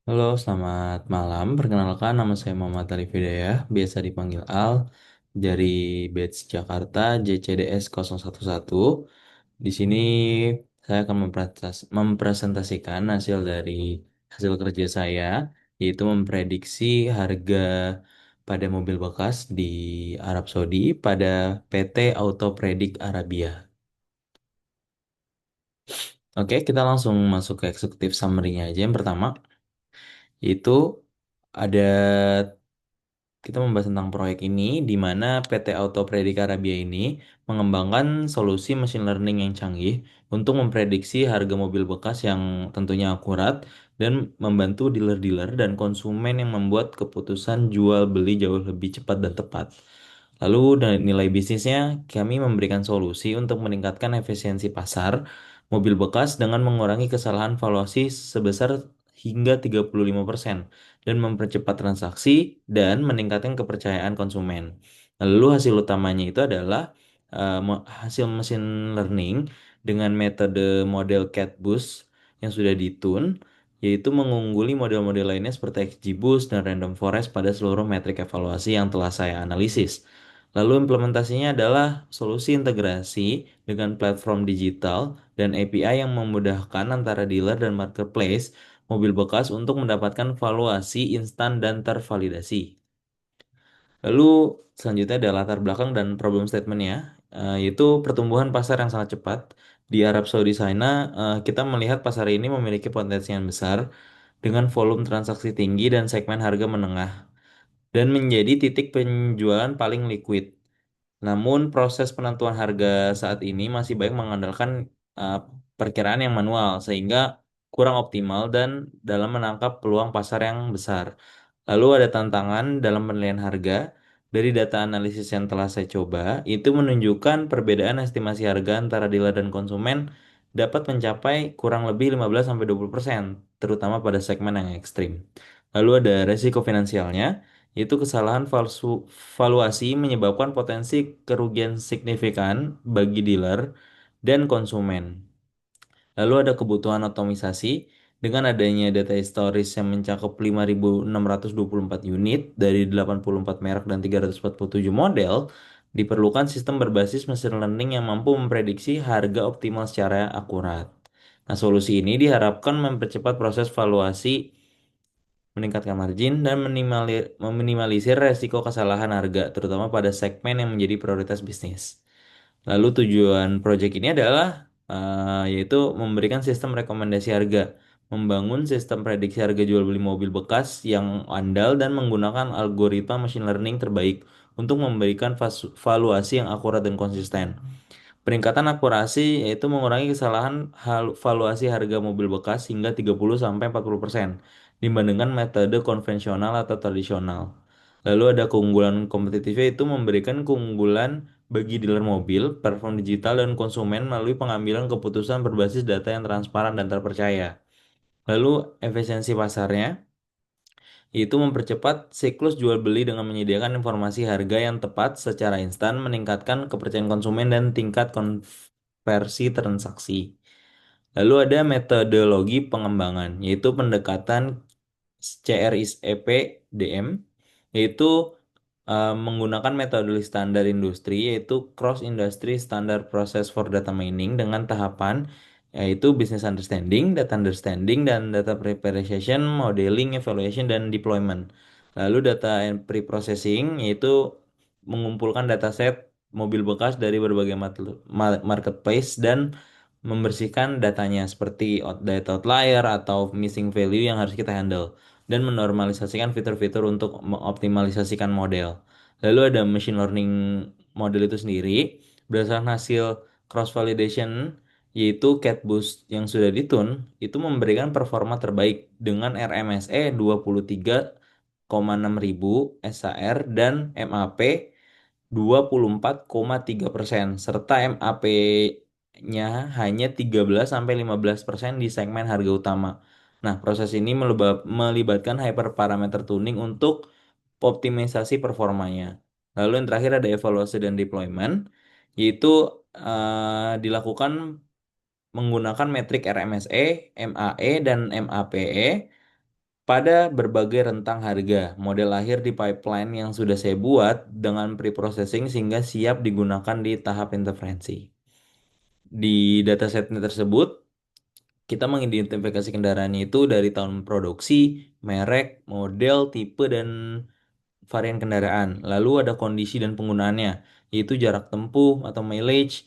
Halo, selamat malam. Perkenalkan, nama saya Muhammad Arif Hidayah, biasa dipanggil Al, dari batch Jakarta JCDS 011. Di sini saya akan mempresentasikan hasil kerja saya, yaitu memprediksi harga pada mobil bekas di Arab Saudi pada PT Auto Predict Arabia. Oke, kita langsung masuk ke eksekutif summary-nya aja. Yang pertama, itu ada kita membahas tentang proyek ini di mana PT Auto Predict Arabia ini mengembangkan solusi machine learning yang canggih untuk memprediksi harga mobil bekas yang tentunya akurat dan membantu dealer-dealer dan konsumen yang membuat keputusan jual beli jauh lebih cepat dan tepat. Lalu dari nilai bisnisnya, kami memberikan solusi untuk meningkatkan efisiensi pasar mobil bekas dengan mengurangi kesalahan valuasi sebesar hingga 35% dan mempercepat transaksi dan meningkatkan kepercayaan konsumen. Lalu hasil utamanya itu adalah hasil machine learning dengan metode model CatBoost yang sudah ditune, yaitu mengungguli model-model lainnya seperti XGBoost dan Random Forest pada seluruh metrik evaluasi yang telah saya analisis. Lalu implementasinya adalah solusi integrasi dengan platform digital dan API yang memudahkan antara dealer dan marketplace mobil bekas untuk mendapatkan valuasi instan dan tervalidasi. Lalu selanjutnya ada latar belakang dan problem statementnya, yaitu pertumbuhan pasar yang sangat cepat. Di Arab Saudi sana, kita melihat pasar ini memiliki potensi yang besar dengan volume transaksi tinggi dan segmen harga menengah, dan menjadi titik penjualan paling liquid. Namun proses penentuan harga saat ini masih banyak mengandalkan uh, perkiraan yang manual sehingga kurang optimal dan dalam menangkap peluang pasar yang besar. Lalu ada tantangan dalam penilaian harga. Dari data analisis yang telah saya coba, itu menunjukkan perbedaan estimasi harga antara dealer dan konsumen dapat mencapai kurang lebih 15-20%, terutama pada segmen yang ekstrim. Lalu ada resiko finansialnya. Itu kesalahan valuasi menyebabkan potensi kerugian signifikan bagi dealer dan konsumen. Lalu ada kebutuhan otomisasi dengan adanya data historis yang mencakup 5.624 unit dari 84 merek dan 347 model, diperlukan sistem berbasis machine learning yang mampu memprediksi harga optimal secara akurat. Nah, solusi ini diharapkan mempercepat proses valuasi, meningkatkan margin, dan meminimalisir resiko kesalahan harga, terutama pada segmen yang menjadi prioritas bisnis. Lalu tujuan proyek ini adalah yaitu memberikan sistem rekomendasi harga, membangun sistem prediksi harga jual beli mobil bekas yang andal dan menggunakan algoritma machine learning terbaik untuk memberikan valuasi yang akurat dan konsisten. Peningkatan akurasi yaitu mengurangi kesalahan valuasi harga mobil bekas hingga 30-40% dibandingkan metode konvensional atau tradisional. Lalu ada keunggulan kompetitifnya itu memberikan keunggulan bagi dealer mobil, platform digital, dan konsumen melalui pengambilan keputusan berbasis data yang transparan dan terpercaya. Lalu efisiensi pasarnya itu mempercepat siklus jual beli dengan menyediakan informasi harga yang tepat secara instan, meningkatkan kepercayaan konsumen dan tingkat konversi transaksi. Lalu ada metodologi pengembangan, yaitu pendekatan CRISP DM, yaitu menggunakan metode standar industri, yaitu Cross Industry Standard Process for Data Mining dengan tahapan yaitu Business Understanding, Data Understanding, dan Data Preparation, Modeling, Evaluation, dan Deployment. Lalu Data and Pre-Processing, yaitu mengumpulkan dataset mobil bekas dari berbagai marketplace dan membersihkan datanya seperti data outlier atau missing value yang harus kita handle dan menormalisasikan fitur-fitur untuk mengoptimalisasikan model. Lalu ada machine learning model itu sendiri berdasarkan hasil cross validation, yaitu CatBoost yang sudah ditune itu memberikan performa terbaik dengan RMSE 23,6 ribu SAR dan MAP 24,3% serta MAP-nya hanya 13-15% di segmen harga utama. Nah, proses ini melibatkan hyperparameter tuning untuk optimisasi performanya. Lalu yang terakhir ada evaluasi dan deployment, yaitu dilakukan menggunakan metrik RMSE, MAE, dan MAPE pada berbagai rentang harga. Model lahir di pipeline yang sudah saya buat dengan pre-processing sehingga siap digunakan di tahap interferensi. Di datasetnya tersebut, kita mengidentifikasi kendaraannya itu dari tahun produksi, merek, model, tipe, dan varian kendaraan. Lalu ada kondisi dan penggunaannya, yaitu jarak tempuh atau mileage,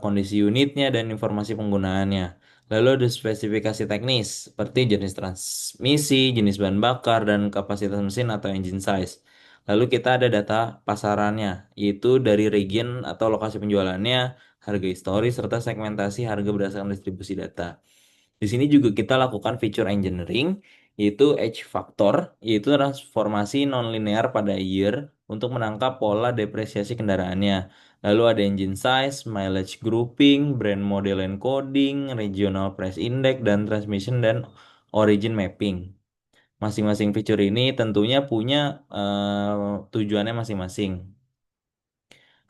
kondisi unitnya, dan informasi penggunaannya. Lalu ada spesifikasi teknis, seperti jenis transmisi, jenis bahan bakar, dan kapasitas mesin atau engine size. Lalu kita ada data pasarannya, yaitu dari region atau lokasi penjualannya, harga historis, serta segmentasi harga berdasarkan distribusi data. Di sini juga kita lakukan feature engineering, yaitu edge factor, yaitu transformasi nonlinear pada year untuk menangkap pola depresiasi kendaraannya. Lalu ada engine size, mileage grouping, brand model encoding, regional price index, dan transmission dan origin mapping. Masing-masing feature ini tentunya punya tujuannya masing-masing.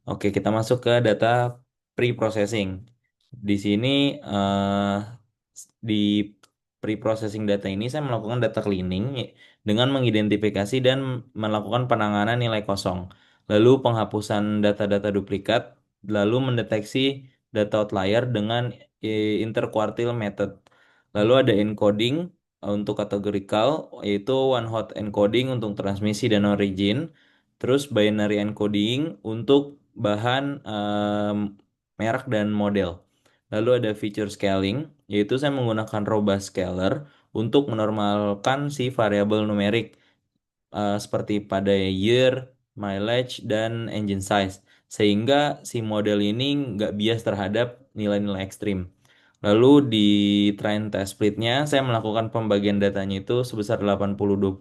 Oke, kita masuk ke data pre-processing. Di sini di pre-processing data ini saya melakukan data cleaning dengan mengidentifikasi dan melakukan penanganan nilai kosong. Lalu penghapusan data-data duplikat, lalu mendeteksi data outlier dengan interquartile method. Lalu ada encoding untuk kategorikal, yaitu one hot encoding untuk transmisi dan origin. Terus binary encoding untuk bahan merek dan model. Lalu ada feature scaling, yaitu saya menggunakan robust scaler untuk menormalkan si variabel numerik seperti pada year, mileage, dan engine size. Sehingga si model ini nggak bias terhadap nilai-nilai ekstrim. Lalu di train test splitnya, saya melakukan pembagian datanya itu sebesar 80-20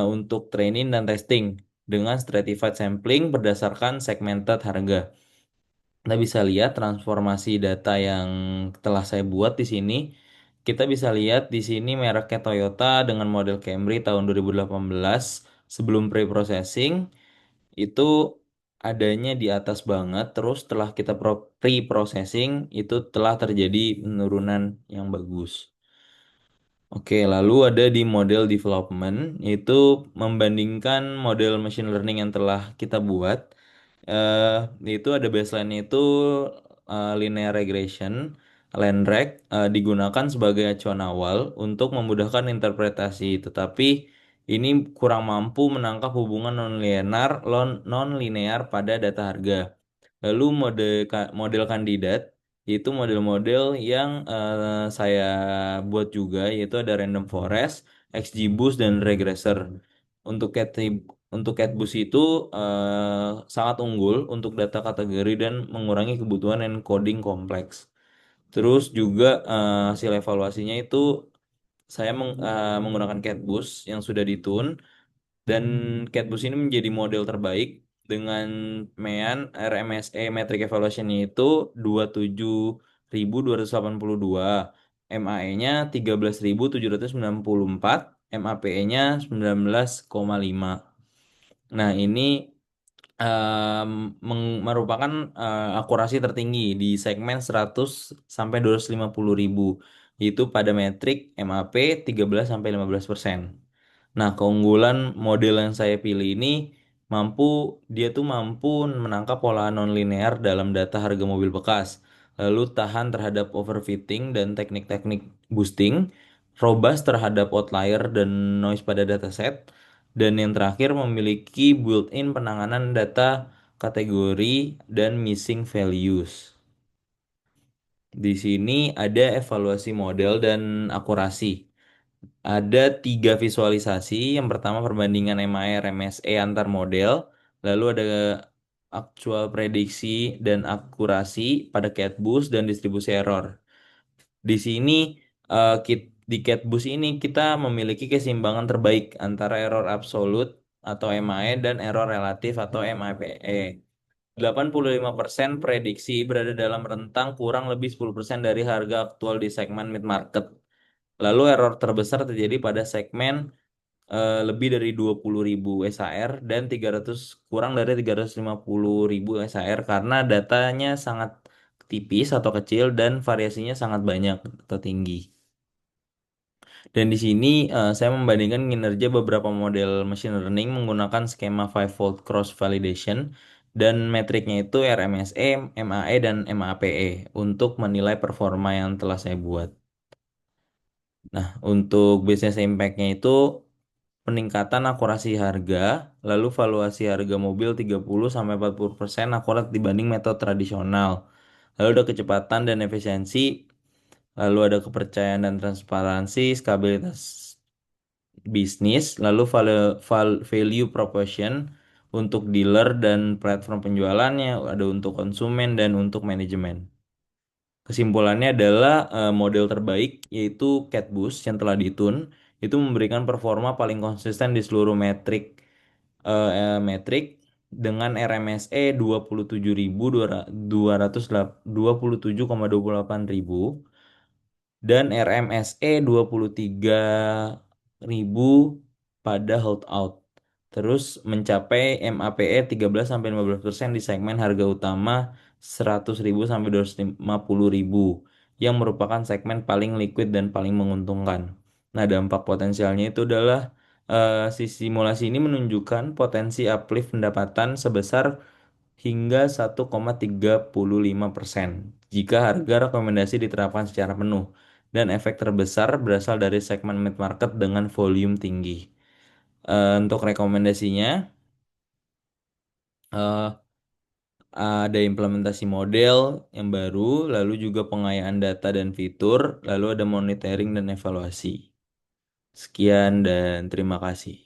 untuk training dan testing dengan stratified sampling berdasarkan segmented harga. Kita bisa lihat transformasi data yang telah saya buat di sini. Kita bisa lihat di sini mereknya Toyota dengan model Camry tahun 2018 sebelum pre-processing itu adanya di atas banget. Terus setelah kita pre-processing itu telah terjadi penurunan yang bagus. Oke, lalu ada di model development, yaitu membandingkan model machine learning yang telah kita buat. eh itu ada baseline itu linear regression, LandReg, digunakan sebagai acuan awal untuk memudahkan interpretasi, tetapi ini kurang mampu menangkap hubungan non-linear pada data harga. Lalu model kandidat yaitu model-model yang saya buat juga, yaitu ada random forest, XGBoost, dan regressor. Untuk CatBoost itu sangat unggul untuk data kategori dan mengurangi kebutuhan encoding kompleks. Terus juga hasil evaluasinya itu saya menggunakan CatBoost yang sudah ditune dan CatBoost ini menjadi model terbaik dengan MEAN RMSE Metric Evaluation-nya itu 27.282, MAE-nya 13.794, MAPE-nya 19,5. Nah, ini merupakan akurasi tertinggi di segmen 100 sampai 250.000, yaitu pada metrik MAP 13 sampai 15%. Nah, keunggulan model yang saya pilih ini mampu mampu menangkap pola nonlinear dalam data harga mobil bekas, lalu tahan terhadap overfitting dan teknik-teknik boosting, robust terhadap outlier dan noise pada dataset, dan yang terakhir memiliki built-in penanganan data kategori dan missing values. Di sini ada evaluasi model dan akurasi. Ada tiga visualisasi. Yang pertama perbandingan MAR MSE antar model. Lalu ada aktual prediksi dan akurasi pada CatBoost dan distribusi error. Di sini di CatBoost ini kita memiliki keseimbangan terbaik antara error absolut atau MAE dan error relatif atau MAPE. 85% prediksi berada dalam rentang kurang lebih 10% dari harga aktual di segmen mid market. Lalu error terbesar terjadi pada segmen lebih dari 20.000 SAR dan 300 kurang dari 350.000 SAR karena datanya sangat tipis atau kecil dan variasinya sangat banyak atau tinggi. Dan di sini saya membandingkan kinerja beberapa model machine learning menggunakan skema fivefold cross validation dan metriknya itu RMSE, MAE, dan MAPE untuk menilai performa yang telah saya buat. Nah, untuk business impact-nya itu peningkatan akurasi harga, lalu valuasi harga mobil 30-40% akurat dibanding metode tradisional. Lalu ada kecepatan dan efisiensi, lalu ada kepercayaan dan transparansi, skabilitas bisnis, lalu value proposition untuk dealer dan platform penjualannya, ada untuk konsumen dan untuk manajemen. Kesimpulannya adalah model terbaik yaitu CatBoost yang telah ditun itu memberikan performa paling konsisten di seluruh metrik dengan RMSE 27.227,28 ribu dan RMSE 23.000 pada holdout. Terus mencapai MAPE 13-15% di segmen harga utama 100.000 sampai 250.000 yang merupakan segmen paling liquid dan paling menguntungkan. Nah, dampak potensialnya itu adalah si simulasi ini menunjukkan potensi uplift pendapatan sebesar hingga 1,35% jika harga rekomendasi diterapkan secara penuh dan efek terbesar berasal dari segmen mid market dengan volume tinggi. Untuk rekomendasinya eh, ada implementasi model yang baru, lalu juga pengayaan data dan fitur, lalu ada monitoring dan evaluasi. Sekian dan terima kasih.